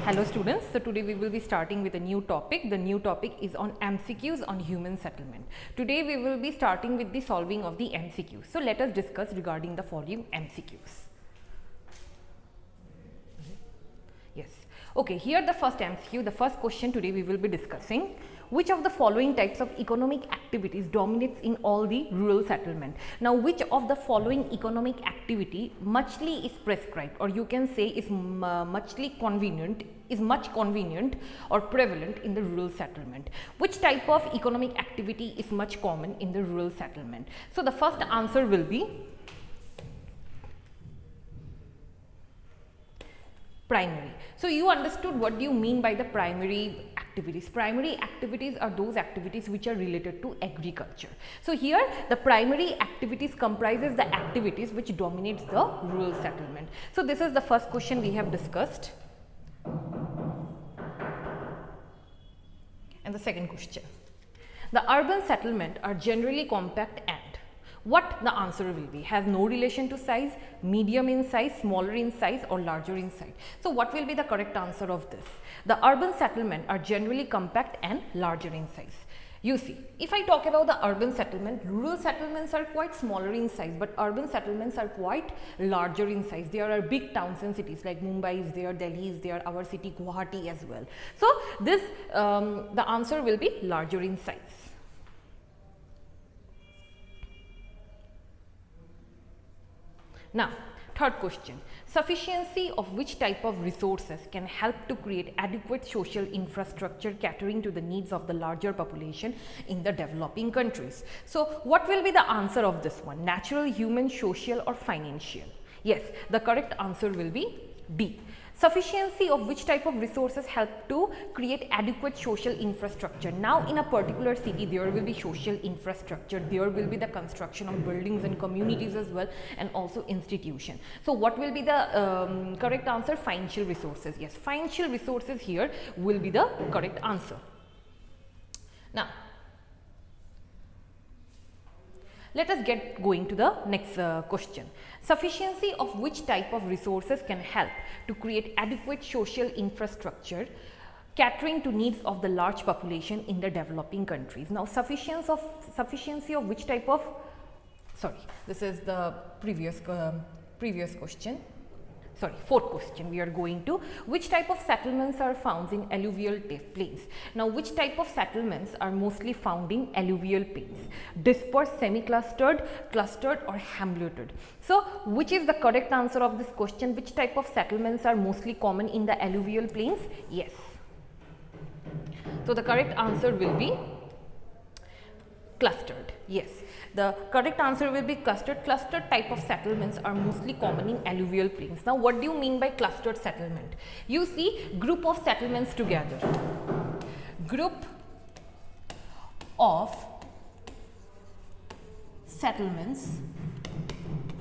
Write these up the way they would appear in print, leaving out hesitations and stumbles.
Hello students, so today we will be starting with a new topic. The new topic is on MCQs on human settlement. Today we will be starting with the solving of the MCQs. So let us discuss regarding the following MCQs. Yes. Okay, here the first MCQ, the first question today we will be discussing. Which of the following types of economic activities dominates in all the rural settlement? Now, which of the following economic activity muchly is prescribed, or you can say is much convenient or prevalent in the rural settlement? Which type of economic activity is much common in the rural settlement? So, the first answer will be primary. So, you understood what do you mean by the primary activities. Primary activities are those activities which are related to agriculture. So, here the primary activities comprises the activities which dominates the rural settlement. So, this is the first question we have discussed. And the second question. The urban settlement are generally compact and what the answer will be? Has no relation to size, medium in size, smaller in size or larger in size. So, what will be the correct answer of this? The urban settlement are generally compact and larger in size. You see, if I talk about the urban settlement, rural settlements are quite smaller in size, but urban settlements are quite larger in size. There are big towns and cities like Mumbai is there, Delhi is there, our city Guwahati as well. So, this the answer will be larger in size. Now, third question, sufficiency of which type of resources can help to create adequate social infrastructure catering to the needs of the larger population in the developing countries? So, what will be the answer of this one? Natural, human, social or financial? Yes, the correct answer will be D. Sufficiency of which type of resources help to create adequate social infrastructure. Now, in a particular city, there will be social infrastructure, there will be the construction of buildings and communities as well, and also institution. So, what will be the correct answer? Financial resources. Yes, financial resources here will be the correct answer. Now, let us get going to the next question. Sufficiency of which type of resources can help to create adequate social infrastructure catering to needs of the large population in the developing countries. Now, sufficiency of which type of, sorry, this is the previous question. Sorry, fourth question we are going to. Which type of settlements are found in alluvial plains? Now, which type of settlements are mostly found in alluvial plains? Dispersed, semi-clustered, clustered or hamleted? So, which is the correct answer of this question? Which type of settlements are mostly common in the alluvial plains? Yes. So, the correct answer will be clustered. Yes. The correct answer will be clustered. Clustered type of settlements are mostly common in alluvial plains. Now, what do you mean by clustered settlement? You see, group of settlements together. Group of settlements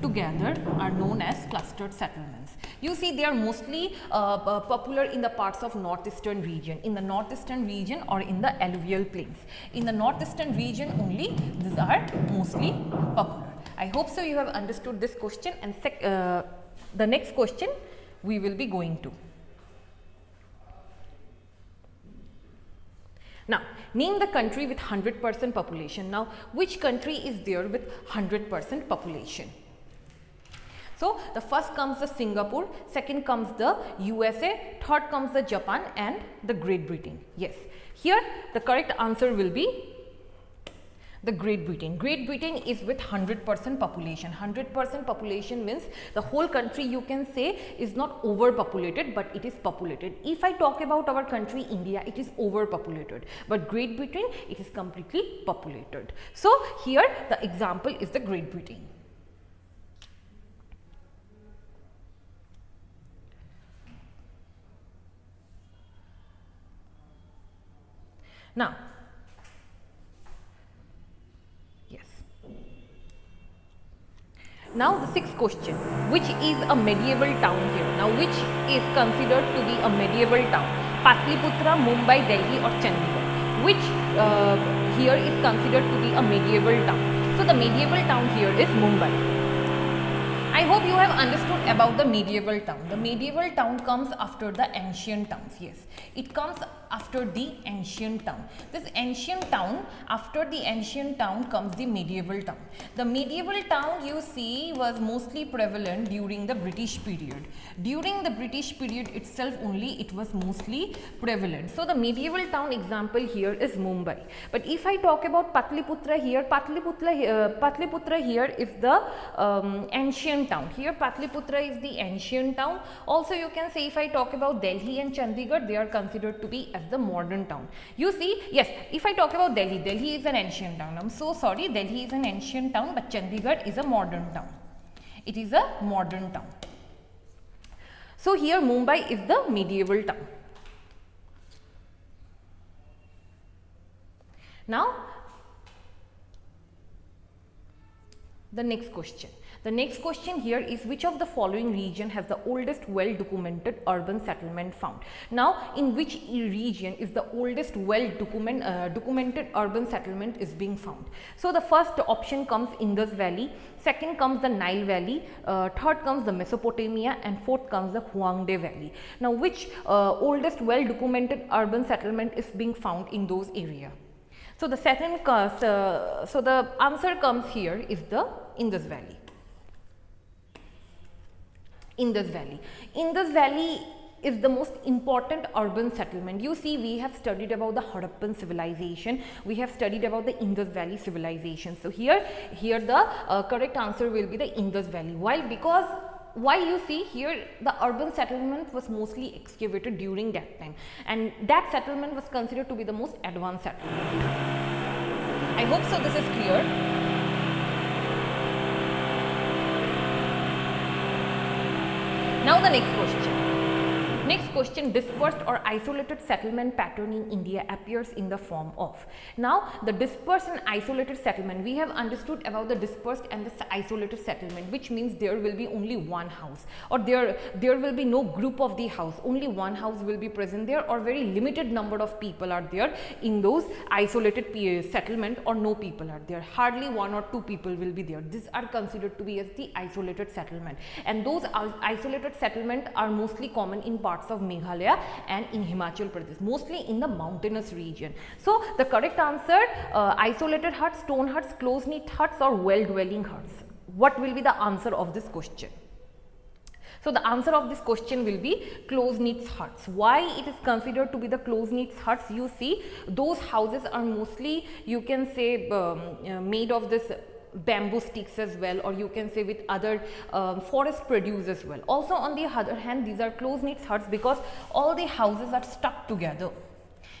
together are known as clustered settlements. You see, they are mostly popular in the parts of northeastern region, in the northeastern region or in the alluvial plains. In the northeastern region only, these are mostly popular. I hope so you have understood this question, and the next question we will be going to. Now, name the country with 100% population. Now, which country is there with 100% population? So, the first comes the Singapore, second comes the USA, third comes the Japan and the Great Britain. Yes, here the correct answer will be the Great Britain. Great Britain is with 100% population. 100% population means the whole country, you can say, is not overpopulated, but it is populated. If I talk about our country India, it is overpopulated, but Great Britain, it is completely populated. So, here the example is the Great Britain. Now, yes. Now, the sixth question, which is a medieval town here? Now, which is considered to be a medieval town? Patliputra, Mumbai, Delhi or Chandigarh? Which here is considered to be a medieval town? So, the medieval town here is Mumbai. I hope you have understood about the medieval town. The medieval town comes after the ancient towns. Yes, it comes after the ancient town. This ancient town, after the ancient town comes the medieval town. The medieval town, you see, was mostly prevalent during the British period. During the British period itself only it was mostly prevalent. So the medieval town example here is Mumbai. But if I talk about Patliputra here, Patliputra here is the ancient town. Here Patliputra is the ancient town. Also you can say, if I talk about Delhi and Chandigarh, they are considered to be as the modern town. You see, yes, if I talk about Delhi, Delhi is an ancient town. I'm so sorry, Delhi is an ancient town, but Chandigarh is a modern town. It is a modern town. So here Mumbai is the medieval town. Now the next question. The next question here is, which of the following region has the oldest well documented urban settlement found? Now in which region is the oldest well documented urban settlement is being found? So the first option comes Indus Valley, second comes the Nile Valley, third comes the Mesopotamia, and fourth comes the Huangde Valley. Now which oldest well documented urban settlement is being found in those areas? So the second so the answer comes here is the Indus Valley. Indus Valley. Indus Valley is the most important urban settlement. You see, we have studied about the Harappan civilization, we have studied about the Indus Valley civilization. So here the correct answer will be the Indus Valley. Why you see here the urban settlement was mostly excavated during that time, and that settlement was considered to be the most advanced settlement. I hope so this is clear. Now the next question. Next question, dispersed or isolated settlement pattern in India appears in the form of. Now the dispersed and isolated settlement, we have understood about the dispersed and the isolated settlement, which means there will be only one house, or there will be no group of the house, only one house will be present there, or very limited number of people are there in those isolated settlement, or no people are there, hardly one or two people will be there. These are considered to be as the isolated settlement, and those isolated settlement are mostly common in parts of Meghalaya and in Himachal Pradesh, mostly in the mountainous region. So the correct answer, isolated huts, stone huts, close knit huts, or well dwelling huts. What will be the answer of this question? So the answer of this question will be close knit huts. Why it is considered to be the close knit huts? You see, those houses are mostly, you can say, made of this bamboo sticks as well, or you can say with other forest produce as well. Also on the other hand, these are close knit huts because all the houses are stuck together.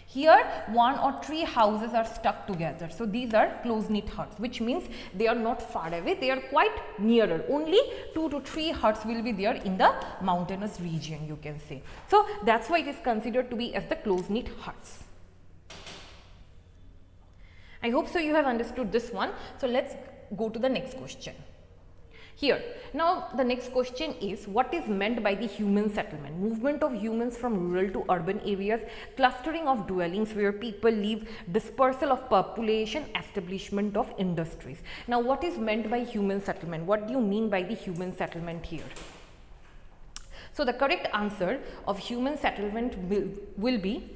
Here one or three houses are stuck together, so these are close knit huts, which means they are not far away, they are quite nearer. Only 2 to 3 huts will be there in the mountainous region, you can say. So that's why it is considered to be as the close knit huts. I hope so you have understood this one. So let's go to the next question. Here, now the next question is, what is meant by the human settlement? Movement of humans from rural to urban areas, clustering of dwellings where people live, dispersal of population, establishment of industries. Now what is meant by human settlement? What do you mean by the human settlement here? So the correct answer of human settlement will be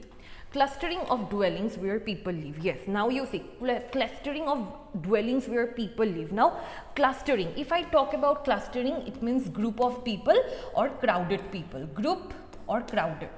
clustering of dwellings where people live. Yes, now you see, clustering of dwellings where people live. Now clustering, if I talk about clustering, it means group of people or crowded people. Group or crowded.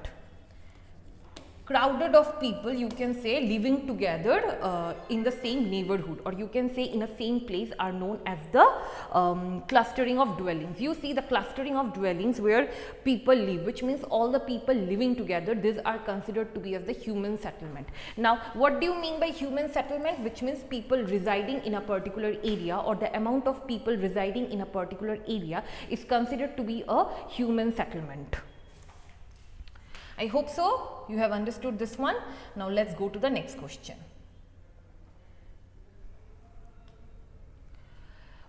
Crowded of people, you can say, living together in the same neighborhood, or you can say in a same place, are known as the clustering of dwellings. You see, the clustering of dwellings where people live, which means all the people living together, these are considered to be as the human settlement. Now what do you mean by human settlement? Which means people residing in a particular area, or the amount of people residing in a particular area is considered to be a human settlement. I hope so you have understood this one. Now let's go to the next question.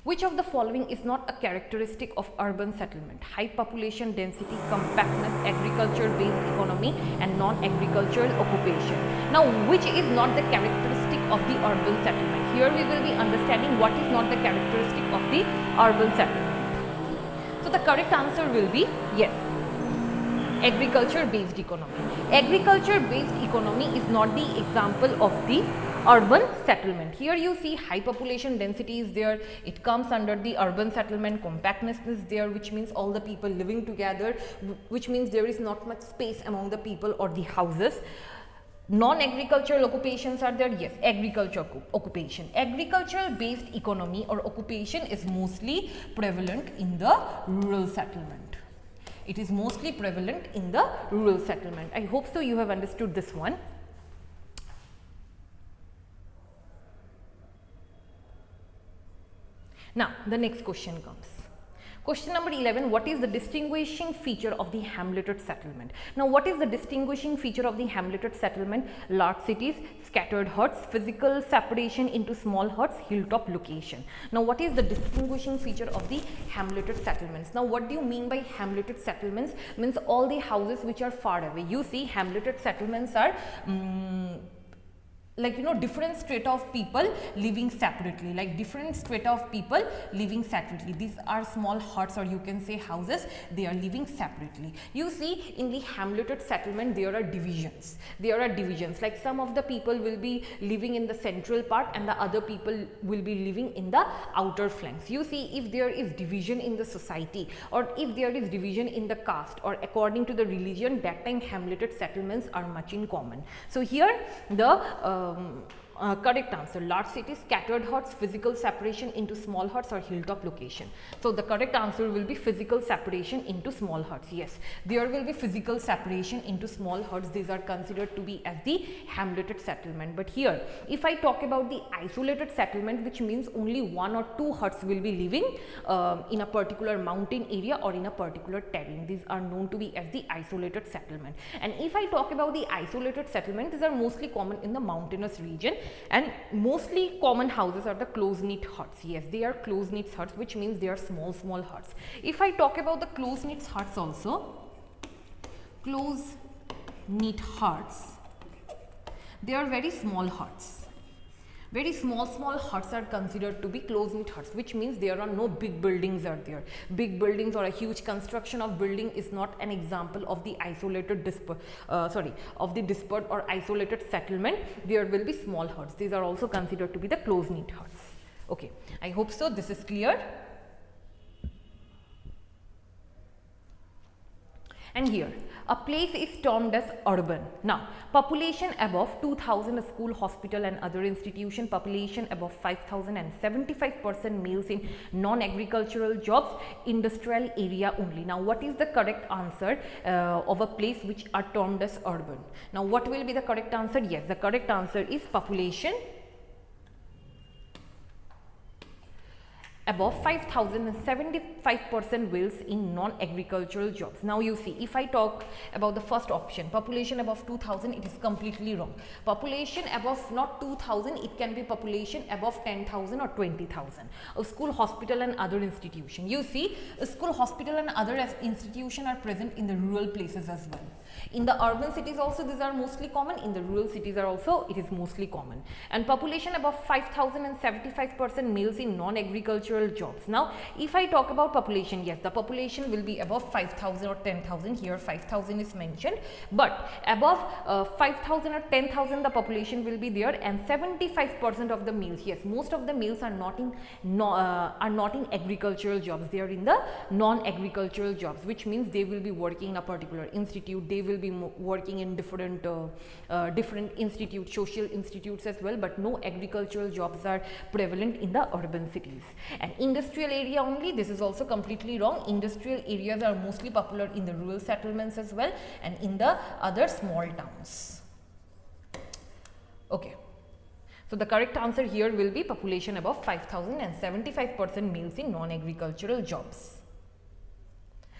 Which of the following is not a characteristic of urban settlement? High population density, compactness, agriculture based economy, and non-agricultural occupation. Now which is not the characteristic of the urban settlement? Here we will be understanding what is not the characteristic of the urban settlement. the correct answer will be yes, agriculture based economy. Agriculture based economy is not the example of the urban settlement. Here you see high population density is there, it comes under the urban settlement. Compactness is there, which means all the people living together, which means there is not much space among the people or the houses. Non-agricultural occupations are there, yes, agriculture occupation. Agricultural based economy or occupation is mostly prevalent in the rural settlement. It is mostly prevalent in the rural settlement. I hope so you have understood this one. Now the next question comes. Question number 11, what is the distinguishing feature of the hamleted settlement? Now what is the distinguishing feature of the hamleted settlement? Large cities, scattered huts, physical separation into small huts, hilltop location. Now what is the distinguishing feature of the hamleted settlements? Now what do you mean by hamleted settlements? Means all the houses which are far away. You see hamleted settlements are like, you know, different strata of people living separately, like different strata of people living separately. These are small huts, or you can say houses, they are living separately. You see in the hamleted settlement there are divisions. There are divisions, like some of the people will be living in the central part and the other people will be living in the outer flanks. You see, if there is division in the society, or if there is division in the caste or according to the religion, that time hamleted settlements are much in common. So here the correct answer, large cities, scattered huts, physical separation into small huts, or hilltop location. So the correct answer will be physical separation into small huts. Yes, there will be physical separation into small huts. These are considered to be as the hamleted settlement. But here if I talk about the isolated settlement, which means only one or two huts will be living in a particular mountain area or in a particular terrain, these are known to be as the isolated settlement. And if I talk about the isolated settlement, these are mostly common in the mountainous region, and mostly common houses are the close-knit huts. Yes, they are close-knit huts, which means they are small huts. If I talk about the close-knit huts also, close-knit huts, they are very small huts. Very small huts are considered to be close-knit huts, which means there are no big buildings are there. Big buildings or a huge construction of building is not an example of the isolated dispersed or isolated settlement. There will be small huts. These are also considered to be the close-knit huts. Okay, I hope so this is clear. And here a place is termed as urban. Now population above 2000 school, hospital and other institution, population above 5000 and 75% males in non-agricultural jobs, industrial area only. Now what is the correct answer of a place which are termed as urban? Now what will be the correct answer? Yes, the correct answer is population above 5000 and 75% wills in non-agricultural jobs. Now you see, if I talk about the first option, population above 2000, it is completely wrong. Population above not 2000, it can be population above 10,000 or 20,000. A school, hospital and other institution. You see, a school, hospital and other institution are present in the rural places as well. In the urban cities also these are mostly common, in the rural cities are also it is mostly common. And population above 5000 and 75% males in non-agricultural jobs. Now if I talk about population, yes, the population will be above 5000 or 10,000. Here 5000 is mentioned, but above 5000 or 10,000 the population will be there, and 75% of the males, yes, most of the males are not in agricultural jobs, they are in the non-agricultural jobs, which means they will be working in a particular institute, they will be working in different institutes, social institutes as well, but no agricultural jobs are prevalent in the urban cities. And industrial area only, this is also completely wrong. Industrial areas are mostly popular in the rural settlements as well and in the other small towns. Okay, so the correct answer here will be population above 5000 and 75% males in non-agricultural jobs.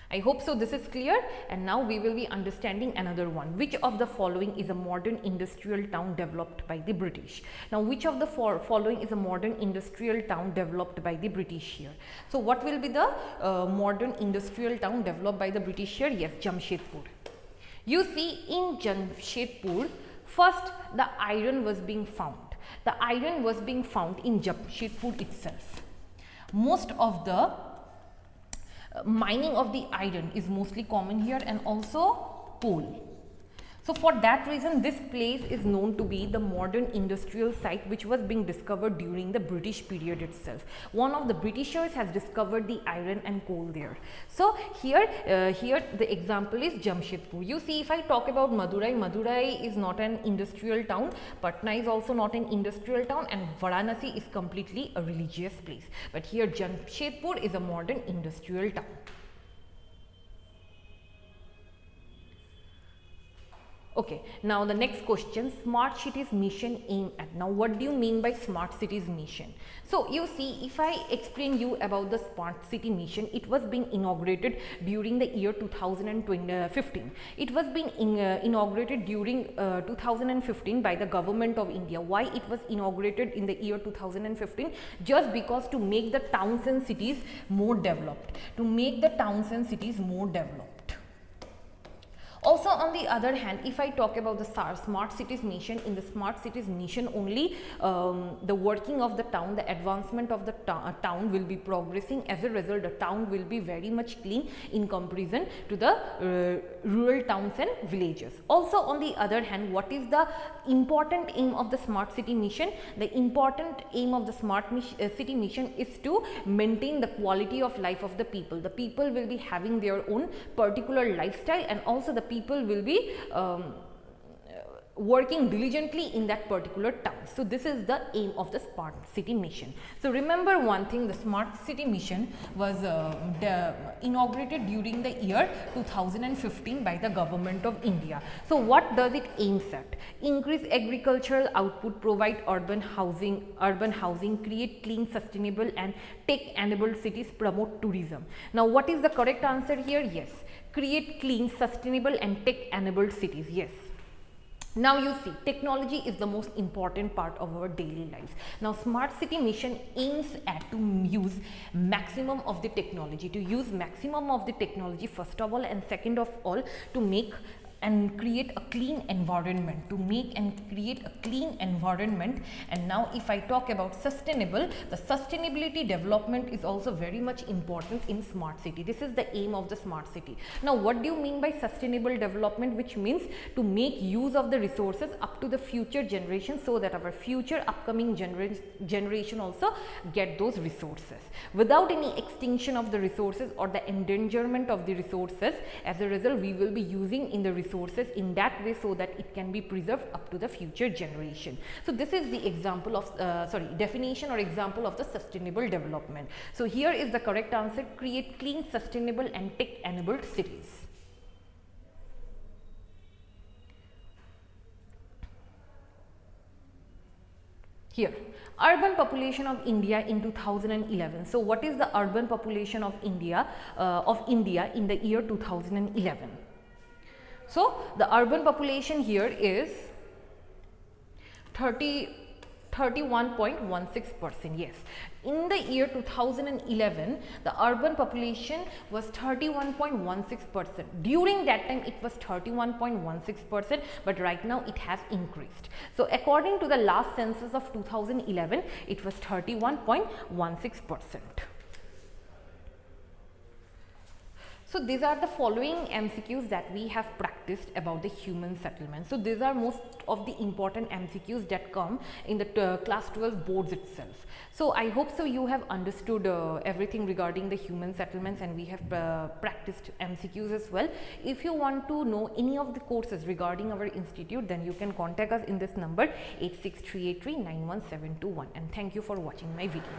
I hope so this is clear. And now we will be understanding another one. Which of the following is a modern industrial town developed by the British? Now which of the following is a modern industrial town developed by the British here? So what will be the modern industrial town developed by the British here? Yes, Jamshedpur. You see, in Jamshedpur, first the iron was being found. The iron was being found in Jamshedpur itself. Most of the mining of the iron is mostly common here, and also coal. So for that reason, this place is known to be the modern industrial site which was being discovered during the British period itself. One of the Britishers has discovered the iron and coal there. So here the example is Jamshedpur. You see, if I talk about Madurai, Madurai is not an industrial town, Patna is also not an industrial town, and Varanasi is completely a religious place. But here Jamshedpur is a modern industrial town. Okay, now the next question, smart cities mission aim at. Now what do you mean by smart cities mission? So you see, if I explain you about the smart city mission, it was being inaugurated during the year 2015. It was being inaugurated during 2015 by the government of India. Why it was inaugurated in the year 2015? Just because to make the towns and cities more developed. To make the towns and cities more developed. Also, on the other hand, if I talk about the smart cities mission, in the smart cities mission only the working of the town, the advancement of the town will be progressing. As a result, the town will be very much clean in comparison to the rural towns and villages. Also, on the other hand, what is the important aim of the smart city mission? The important aim of the smart city mission is to maintain the quality of life of the people. The people will be having their own particular lifestyle, and also the people will be working diligently in that particular town. So this is the aim of the smart city mission. So remember one thing, the smart city mission was inaugurated during the year 2015 by the government of India. So what does it aims at? Increase agricultural output, provide urban housing, create clean, sustainable and tech-enabled cities, promote tourism. Now what is the correct answer here? Yes, create clean, sustainable and tech-enabled cities. Yes. Now you see, technology is the most important part of our daily lives. Now smart city mission aims at to use maximum of the technology, first of all, and second of all to make and create a clean environment, and now if I talk about sustainable, the sustainability development is also very much important in smart city. This is the aim of the smart city. Now what do you mean by sustainable development? Which means to make use of the resources up to the future generation, so that our future upcoming generation also get those resources without any extinction of the resources or the endangerment of the resources. As a result, we will be using in the resources in that way so that it can be preserved up to the future generation. So this is the example of definition or example of the sustainable development. So here is the correct answer, create clean, sustainable and tech-enabled cities. Here, urban population of India in 2011. So what is the urban population of India in the year 2011? So the urban population here is 31.16%. Yes, in the year 2011 the urban population was 31.16%. During that time it was 31.16%, but right now it has increased. So according to the last census of 2011, it was 31.16%. So these are the following MCQs that we have practiced about the human settlement. So these are most of the important MCQs that come in the class 12 boards itself. So I hope so you have understood everything regarding the human settlements, and we have practiced MCQs as well. If you want to know any of the courses regarding our institute, then you can contact us in this number 86383 91721, and thank you for watching my video.